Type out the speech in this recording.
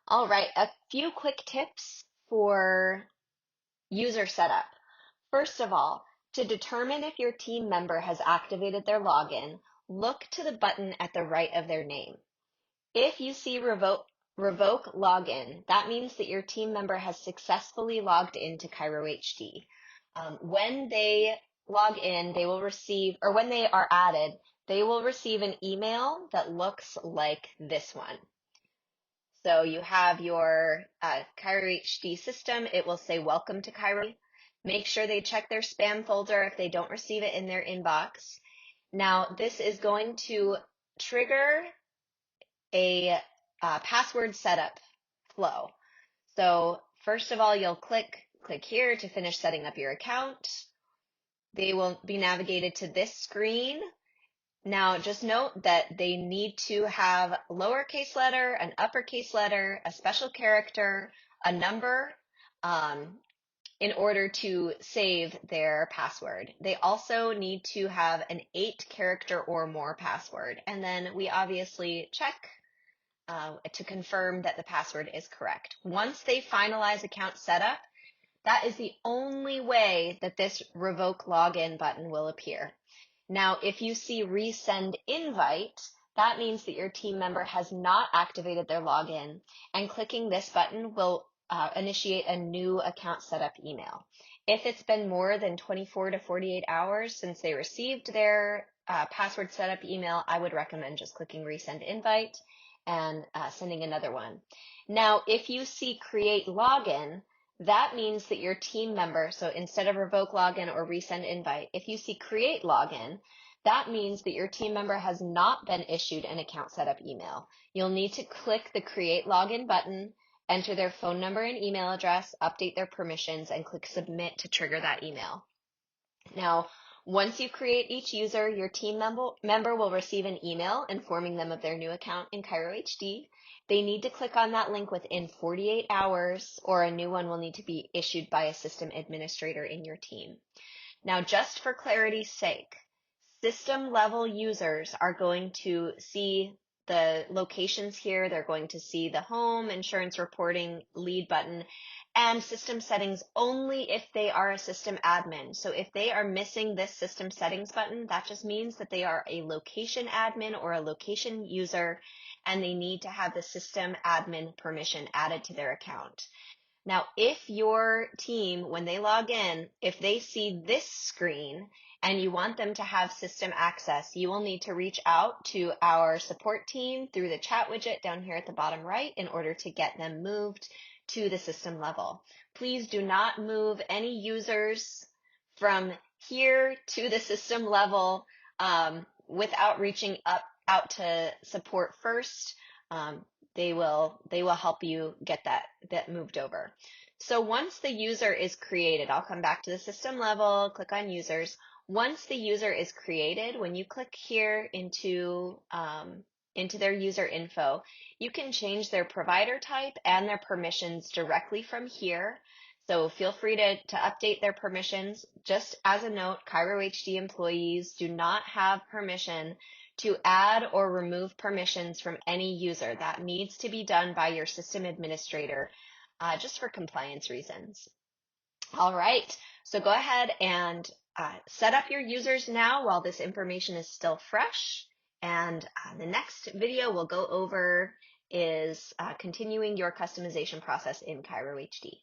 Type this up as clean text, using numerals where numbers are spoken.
All right, a few quick tips for user setup. First of all, to determine if your team member has activated their login, look to the button at the right of their name. If you see revoke login, that means that your team member has successfully logged into Cairo HD. When they log in, they will receive, or when they are added, they will receive an email that looks like this one. So you have your Cairo HD system. It will say, welcome to Cairo. Make sure they check their spam folder if they don't receive it in their inbox. Now, this is going to trigger a password setup flow. So first of all, you'll click here to finish setting up your account. They will be navigated to this screen. Now, just note that they need to have a lowercase letter, an uppercase letter, a special character, a number, in order to save their password. They also need to have an 8-character or more password. And then we obviously check to confirm that the password is correct. Once they finalize account setup, that is the only way that this revoke login button will appear. Now, if you see resend invite, that means that your team member has not activated their login, and clicking this button will initiate a new account setup email. If it's been more than 24 to 48 hours since they received their password setup email, I would recommend just clicking resend invite and sending another one. Now, if you see create login, that means that your team member, so instead of revoke login or resend invite, if you see create login, that means that your team member has not been issued an account setup email. You'll need to click the create login button, enter their phone number and email address, update their permissions, and click submit to trigger that email. Now, once you create each user, your team member will receive an email informing them of their new account in Cairo HD. They need to click on that link within 48 hours, or a new one will need to be issued by a system administrator in your team. Now, just for clarity's sake, system level users are going to see the locations here. They're going to see the home, insurance reporting, lead button, and system settings only if they are a system admin. So if they are missing this system settings button, that just means that they are a location admin or a location user, and they need to have the system admin permission added to their account. Now, if your team, when they log in, if they see this screen and you want them to have system access, you will need to reach out to our support team through the chat widget down here at the bottom right in order to get them moved to the system level. Please do not move any users from here to the system level without reaching out to support first. They will help you get that moved over. So once the user is created, I'll come back to the system level, click on users. Once the user is created, when you click here into their user info, you can change their provider type and their permissions directly from here. So feel free to update their permissions. Just as a note, Cairo HD employees do not have permission to add or remove permissions from any user. That needs to be done by your system administrator, just for compliance reasons. All right, so go ahead and set up your users now while this information is still fresh. And the next video we'll go over is continuing your customization process in Cairo HD.